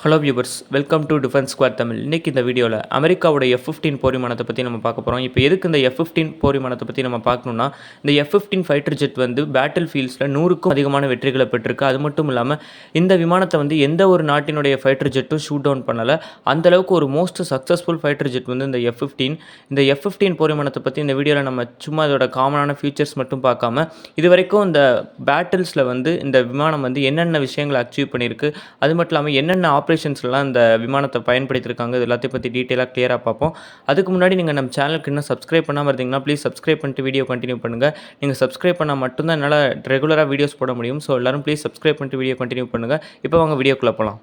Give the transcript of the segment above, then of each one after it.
Hello viewers, welcome to defence squad Tamil. இன்றைக்கி இந்த வீடியோவில் அமெரிக்காவோட F-15 போர் விமானத்தை பற்றி நம்ம பார்க்க போகிறோம். இப்போ எதுக்கு இந்த F-15 போர் விமானத்தை பற்றி நம்ம பார்க்கணுன்னா, இந்த F-15 ஃபைட்டர் ஜெட் வந்து பேட்டில் ஃபீல்ட்ஸில் 100க்கும் அதிகமான வெற்றிகளை பெற்றிருக்கு. அது மட்டும் இல்லாமல் இந்த விமானத்தை வந்து எந்த ஒரு நாட்டினுடைய ஃபைட்டர் ஜெட்டும் ஷூட் டவுன் பண்ணலை. அந்தளவுக்கு ஒரு மோஸ்ட் சக்ஸஸ்ஃபுல் ஃபைட்டர் ஜெட் வந்து இந்த F-15. இந்த F-15 போர் விமானத்தை பற்றி இந்த வீடியோவில் நம்ம சும்மா இதோட காமனான ஃபீச்சர்ஸ் மட்டும் பார்க்காம, இது வரைக்கும் இந்த பேட்டில்ஸில் வந்து இந்த விமானம் வந்து என்னென்ன விஷயங்களை அச்சீவ் பண்ணியிருக்கு, அது மட்டும் இல்லாமல் என்னென்ன ஆப்ரேஷன்ஸ்லாம் இந்த விமானத்தை பயன்படுத்தியிருக்காங்க, இது எல்லாத்தையும் பற்றி டீட்டெயிலாக கிளியராக பார்ப்போம். அதுக்கு முன்னாடி நீங்கள் நம்ம சேனலுக்கு இன்னும் சப்ஸ்கிரைப் பண்ணாமல் இருந்தீங்கன்னா ப்ளீஸ் சப்ஸ்கிரைப் பண்ணிட்டு வீடியோ கண்டினியூ பண்ணுங்கள். நீங்கள் சப்ஸ்கிரைப் பண்ணால் மட்டும்தான் என்னால் ரெகுலராக வீடியோஸ் போட முடியும். ஸோ எல்லோரும் ப்ளீஸ் சப்ஸ்கிரைப் பண்ணிட்டு வீடியோ கண்டினியூ பண்ணுங்கள். இப்போ வாங்க வீடியோக்குள்ளே போகலாம்.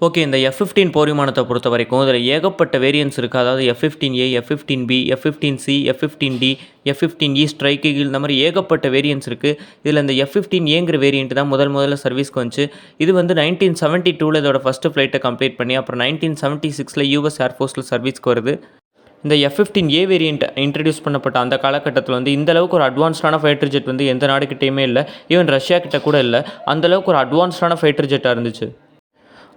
ஓகே, இந்த F-15 போர் விமானத்தை பொறுத்த வரைக்கும் இதில் ஏகப்பட்ட வேரியன்ட்ஸ் இருக்குது. அதாவது F-15A, F-15B, F-15C, F-15D, F-15E strike eagle, இந்த மாதிரி ஏகப்பட்ட வேரியன்ட்ஸ் இருக்குது. இதில் இந்த F-15Aங்கிற வேரியன்ட் தான் முதல்ல சர்வீஸ்க்கு வந்துச்சு. இது வந்து 1972 இதோட ஃபஸ்ட்டு ஃப்ளைட்டை கம்ப்ளீட் பண்ணி அப்புறம் 1976 US ஏர்ஃபோர்ஸில் சர்வீஸ்க்கு வருது. இந்த F-15A வேரியண்ட் இன்ட்ரடியூஸ் பண்ணப்பட்ட அந்த காலகட்டத்தில் வந்து இந்தளவுக்கு ஒரு அட்வான்ஸ்டான ஃபைட்டர் ஜெட் வந்து எந்த நாடுகிட்டையுமே இல்லை. ஈவன் ரஷ்யா கிட்ட கூட இல்லை. அந்தளவுக்கு ஒரு அட்வான்ஸ்டான ஃபைட்டர் ஜெட்டாக இருந்துச்சு.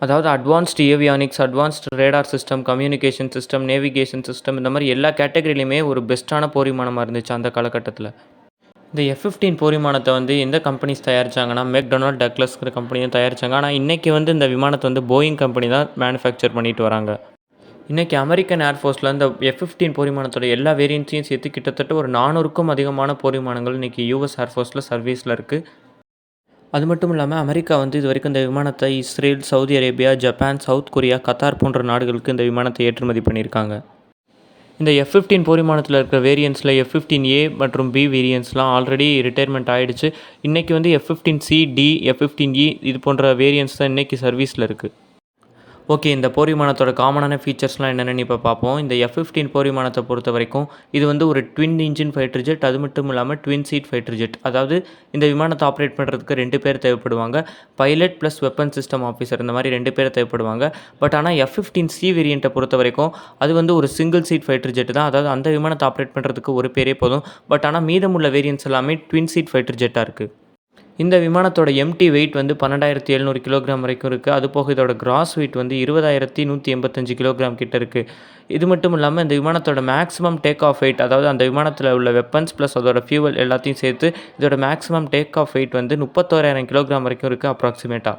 அதாவது advanced avionics, advanced radar system, communication system, navigation system, இந்த மாதிரி எல்லா கேட்டகரியிலையுமே ஒரு பெஸ்ட்டான போர் விமானமாக இருந்துச்சு அந்த காலகட்டத்தில். இந்த F-15 போர் விமானத்தை வந்து எந்த கம்பெனிஸ் தயாரித்தாங்கன்னா மெக்டொனால்ட் டக்ளஸ்ங்கிற கம்பெனியும் தயாரித்தாங்க. ஆனால் இன்றைக்கி வந்து இந்த விமானத்தை வந்து போயிங் கம்பெனி தான் மேனுஃபேக்சர் பண்ணிட்டு வராங்க. இன்றைக்கி அமெரிக்கன் ஏர்ஃபோர்ஸில் இந்த F-15 போர் விமானத்தோட எல்லா வேரியன்ட்ஸையும் சேர்த்து கிட்டத்தட்ட ஒரு 400க்கும் அதிகமான போர் விமானங்கள் இன்றைக்கி US ஏர்ஃபோர்ஸில் சர்வீஸில் இருக்குது. அது மட்டும் இல்லாமல் அமெரிக்கா வந்து இது வரைக்கும் இந்த விமானத்தை Israel, Saudi Arabia, Japan, south Korea, Qatar போன்ற நாடுகளுக்கு இந்த விமானத்தை ஏற்றுமதி பண்ணியிருக்காங்க. இந்த F-15 போர் விமானத்தில் இருக்கிற வேரியன்ட்ஸில் F-15A மற்றும் B வேரியன்ட்ஸ்லாம் ஆல்ரெடி ரிட்டையர்மெண்ட் ஆகிடுச்சு. இன்றைக்கி வந்து F-15C, D, F-15E இது போன்ற வேரியன்ட்ஸ் தான் இன்றைக்கி சர்வீஸில் இருக்குது. ஓகே, இந்த போர் விமானத்தோட காமனான ஃபீச்சர்ஸ்லாம் என்னென்னு இப்போ பார்ப்போம். இந்த F-15 போர் விமானத்தை பொறுத்த வரைக்கும் இது வந்து ஒரு ட்வின் இன்ஜின் ஃபைட்டர் ஜெட். அது மட்டும் இல்லாமல் ட்வின் சீட் ஃபைட்டர் ஜெட். அதாவது இந்த விமானத்தை ஆப்ரேட் பண்ணுறதுக்கு 2 பேர் தேவைப்படுவாங்க. Pilot plus weapon system officer, இந்த மாதிரி 2 பேர் தேவைப்படுவாங்க. பட் ஆனால் F-15C வேரியண்ட்டை பொறுத்த வரைக்கும் அது வந்து ஒரு சிங்கிள் சீட் ஃபைட்டர் ஜெட் தான். அதாவது அந்த விமானத்தை ஆப்ரேட் பண்ணுறதுக்கு ஒரு பேரே போதும். பட் ஆனால் மீதமுள்ள வேரியன்ட்ஸ் எல்லாமே ட்வின் சீட் ஃபைட்டர் ஜெட்டாக இருக்குது. இந்த விமானத்தோட எம்டி வெயிட் வந்து 12,700 கிலோகிராம் வரைக்கும் இருக்குது. அது போக இதோட கிராஸ் வெயிட் வந்து 20,185 கிலோகிராம் கிட்ட இருக்குது. இது மட்டும் இல்லாமல் இந்த விமானத்தோட மேக்ஸிமம் டேக் ஆஃப் வெயிட், அதாவது அந்த விமானத்தில் உள்ள வெப்பன்ஸ் ப்ளஸ் அதோட ஃபியூவல் எல்லாத்தையும் சேர்த்து இதோட மேக்ஸிமம் டேக் ஆஃப் வெயிட் வந்து 31,000 கிலோகிராம் வரைக்கும் இருக்குது அப்ராக்சிமேட்டாக.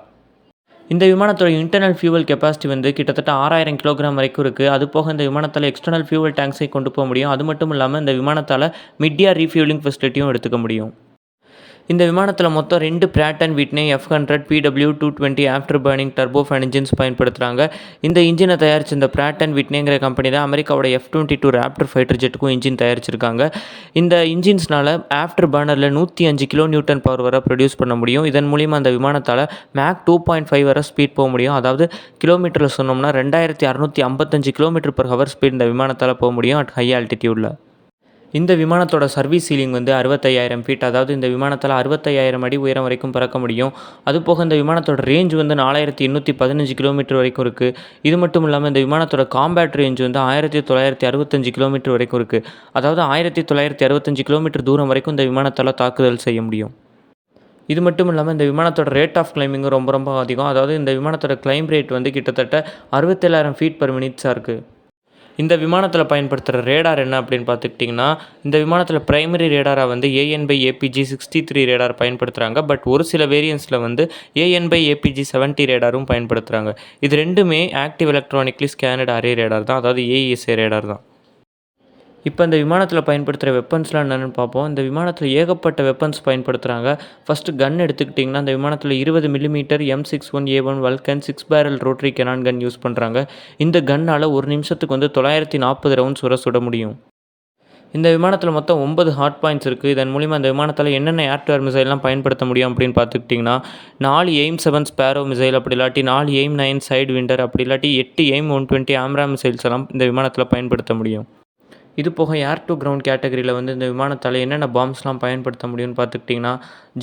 இந்த விமானத்தோட இன்டர்னல் ஃபியூவல் கெப்பாசிட்டி வந்து கிட்டத்தட்ட 6,000 கிலோகிராம் வரைக்கும் இருக்குது. அது போக இந்த விமானத்தால் எக்ஸ்டர்னல் ஃபியூவல் டேங்க்ஸை கொண்டு போக முடியும். அது மட்டும் இல்லாமல் இந்த விமானத்தால் மிட் இயர் ரீஃபியூலிங் ஃபெசிலிட்டியும் எடுத்துக்க முடியும். இந்த விமானத்தில் மொத்தம் 2 Pratt & Whitney F100 PW220 after burning turbo fan engines பயன்படுத்துகிறாங்க. இந்த இன்ஜினை தயாரித்த இந்த Pratt & Whitneyங்கிற கம்பெனி தான் அமெரிக்காவோட F-22 ராப்டர் ஃபைட்டர் ஜெட்டுக்கும் இன்ஜின் தயாரிச்சிருக்காங்க. இந்த இன்ஜின்ஸ்னால் ஆஃப்டர் பர்னரில் 105 கிலோ நியூட்டன் பவர் வரை ப்ரொடியூஸ் பண்ண முடியும். இதன் மூலிமா அந்த விமானத்தால் மேக் 2.5 வரை ஸ்பீட் போக முடியும். அதாவது கிலோமீட்டரில் சொன்னோம்னா 2655 km/h ஸ்பீட் இந்த விமானத்தால் போக முடியும் அட் ஹை ஆல்டிடியூடில். இந்த விமானத்தோட சர்வீஸ் சீலிங் வந்து 65,000 ஃபீட். அதாவது இந்த விமானத்தால் 65,000 அடி உயரம் வரைக்கும் பறக்க முடியும். அதுபோக இந்த விமானத்தோட ரேஞ்ச் வந்து 4,815 கிலோமீட்டர் வரைக்கும் இருக்குது. இது மட்டும் இல்லாமல் இந்த விமானத்தோட காம்பேட் ரேஞ்ச் வந்து 1,965 கிலோமீட்டர் வரைக்கும் இருக்குது. அதாவது 1,965 கிலோமீட்டர் தூரம் வரைக்கும் இந்த விமானத்தால் தாக்குதல் செய்ய முடியும். இது மட்டும் இல்லாமல் இந்த விமானத்தோட ரேட் ஆஃப் கிளைம்பிங்கும் ரொம்ப அதிகம். அதாவது இந்த விமானத்தோட கிளைம் ரேட் வந்து கிட்டத்தட்ட 67,000 ஃபீட் பர் மினிட்ஸாக இருக்குது. இந்த விமானத்தில் பயன்படுத்துகிற ரேடார் என்ன அப்படின்னு பார்த்துக்கிட்டிங்கன்னா, இந்த விமானத்தில் பிரைமரி ரேடாராக வந்து AN/APG-63 ரேடார் பயன்படுத்துகிறாங்க. பட் ஒரு சில வேரியன்ஸில் வந்து AN/APG-70 ரேடாரும் பயன்படுத்துகிறாங்க. இது ரெண்டுமே ஆக்டிவ் எலக்ட்ரானிக்லி ஸ்கேனட் அரே ரேடார் தான், அதாவது AESA ரேடார் தான். இப்போ இந்த விமானத்தில் பயன்படுத்துகிற வெப்பன்ஸ்லாம் என்னென்னு பார்ப்போம். இந்த விமானத்தில் ஏகப்பட்ட வெப்பன்ஸ் பயன்படுத்துகிறாங்க. ஃபஸ்ட்டு கன் எடுத்துக்கிட்டிங்கன்னா இந்த விமானத்தில் 20 millimetre M61A1 Vulcan 6 barrel rotary cannon gun use பண்ணுறாங்க. இந்த கன்னால் ஒரு நிமிஷத்துக்கு வந்து 940 ரவுண்ட்ஸ் வரை சுட முடியும். இந்த விமானத்தில் மொத்தம் 9 ஹார்ட் பாயிண்ட்ஸ் இருக்குது. இதன் மூலிமா இந்த விமானத்தில் என்னென்ன ஏர் டு ஏர் மிசைல்லாம் பயன்படுத்த முடியும் அப்படின்னு பார்த்துக்கிட்டிங்கன்னா 4 எய்ம்-7 ஸ்பேரோ மிசைல், அப்படி இல்லாட்டி 4 எய்ம்-9 சைடு விண்டர், அப்படி இல்லாட்டி 8 எய்ம்-120 ஆம்ரா மிசைல்ஸ் எல்லாம் இந்த விமானத்தில் பயன்படுத்த முடியும். இது போக ஏர் டு கிரவுண்ட் கேட்டகரியில் வந்து இந்த விமானத்தால் என்னென்ன பாம்ஸ்லாம் பயன்படுத்த முடியும்னு பார்த்துக்கிட்டிங்கன்னா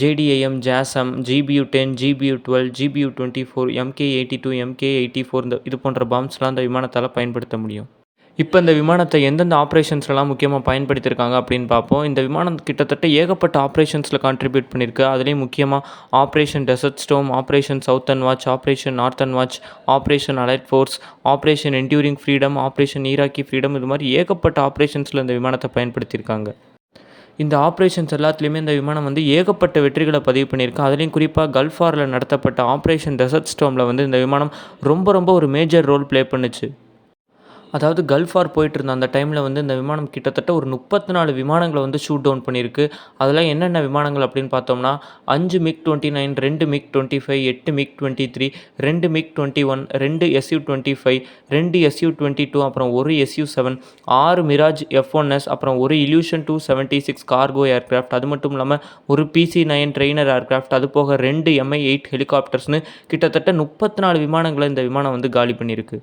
JDAM, JASM, GBU-10, GBU-12, GBU-24, MK-82, MK-84 இது போன்ற பாம்ஸ்லாம் இந்த விமானத்தால் பயன்படுத்த முடியும். இப்போ இந்த விமானத்தை எந்தெந்த ஆப்ரேஷன்ஸ்லாம் முக்கியமாக பயன்படுத்தியிருக்காங்க அப்படின்னு பார்ப்போம். இந்த விமானம் கிட்டத்தட்ட ஏகப்பட்ட ஆப்ரேஷன்ஸில் கான்ட்ரிபியூட் பண்ணியிருக்கு. அதுலேயும் முக்கியமாக operation desert storm, operation southern watch, operation northern watch, operation alert force, operation enduring freedom, operation Iraqi freedom, இது மாதிரி ஏகப்பட்ட ஆப்ரேஷன்ஸில் இந்த விமானத்தை பயன்படுத்தியிருக்காங்க. இந்த ஆப்ரேஷன்ஸ் எல்லாத்துலேயுமே இந்த விமானம் வந்து ஏகப்பட்ட வெற்றிகளை பதிவு பண்ணியிருக்கு. அதுலேயும் குறிப்பாக கல்ஃப் வாரில் நடத்தப்பட்ட ஆப்ரேஷன் டெசர்ட் ஸ்டோர்மில் வந்து இந்த விமானம் ரொம்ப ஒரு மேஜர் ரோல் ப்ளே பண்ணுச்சு. அதாவது கல்ஃப் வார் போயிட்டு இருந்த அந்த டைமில் வந்து இந்த விமானம் கிட்டத்தட்ட ஒரு 34 விமானங்களை வந்து ஷூட் டவுன் பண்ணியிருக்கு. அதெல்லாம் என்னென்ன விமானங்கள் அப்படின்னு பார்த்தோம்னா 5 MiG-29, 2 MiG-25, 8 MiG-23, 2 MiG-21, 2 Su-25, 2 Su-22, அப்புறம் ஒரு Su-7, 6 மிராஜ் F1S, அப்புறம் ஒரு இல்யூஷன் 276 கார்கோ ஏர்கிராஃப்ட், அது மட்டும் இல்லாமல் ஒரு PC-9 ட்ரெயினர் ஏர்கிராஃப்ட், அது போக 2 Mi-8 ஹெலிகாப்டர்ஸ்னு கிட்டத்தட்ட 34 விமானங்களை இந்த விமானம் வந்து காலி பண்ணியிருக்கு.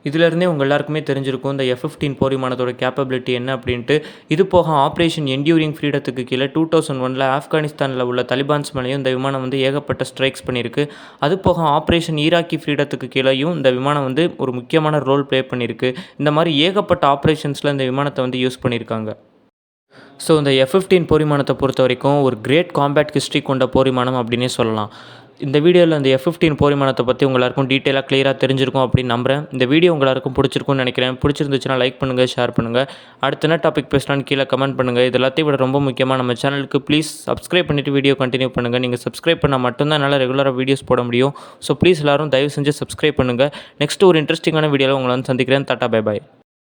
இதிலேருந்தே உங்கள் எல்லாருக்குமே தெரிஞ்சிருக்கும் இந்த F-15 போர் விமானத்தோட கேப்பபிலிட்டி என்ன அப்படின்ட்டு. இது போக ஆப்ரேஷன் என்டியூரிங் ஃப்ரீடத்துக்கு கீழே 2001 ஆப்கானிஸ்தானில் உள்ள தலிபான்ஸ் மேலேயும் இந்த விமானம் வந்து ஏகப்பட்ட ஸ்ட்ரைக்ஸ் பண்ணியிருக்கு. அது போக ஆப்ரேஷன் ஈராக்கி ஃப்ரீடத்துக்கு கீழேயும் இந்த விமானம் வந்து ஒரு முக்கியமான ரோல் ப்ளே பண்ணியிருக்கு. இந்த மாதிரி ஏகப்பட்ட ஆப்ரேஷன்ஸில் இந்த விமானத்தை வந்து யூஸ் பண்ணியிருக்காங்க. ஸோ இந்த F-15 போர் விமானத்தை பொறுத்த வரைக்கும் ஒரு கிரேட் காம்பேட் ஹிஸ்ட்ரி கொண்ட போர் விமானம் அப்படின்னே சொல்லலாம். இந்த வீடியோவில் இந்த F-15 போர் விமானத்தை பற்றி உங்கள் எல்லாருக்கும் டீட்டெயிலாக கிளியராக தெரிஞ்சிருக்கும் அப்படின்னு நம்புகிறேன். இந்த வீடியோ உங்கள் எல்லாருக்கும் பிடிச்சிருக்கும்னு நினைக்கிறேன். பிடிச்சிருந்துச்சுன்னா லைக் பண்ணுங்கள், ஷேர் பண்ணுங்கள். அடுத்த என்ன டாபிக் பேசலான்னு கீழே கமெண்ட் பண்ணுங்கள். இது எல்லாத்தையும் விட ரொம்ப முக்கியமாக நம்ம சேனலுக்கு ப்ளீஸ் சப்ஸ்கிரைப் பண்ணிவிட்டு வீடியோ கண்டினியூ பண்ணுங்கள். நீங்கள் சப்ஸ்கிரைப் பண்ணால் மட்டும்தான் என்னால் ரெகுலராக வீடியோஸ் போட முடியும். ஸோ ப்ளீஸ் எல்லோரும் தயவு செஞ்சு சப்ஸ்கிரைப் பண்ணுங்கள். நெக்ஸ்ட்டு ஒரு இன்ட்ரெஸ்டிங்கான வீடியோவில் உங்களை வந்து சந்திக்கிறேன். Tata, bye bye.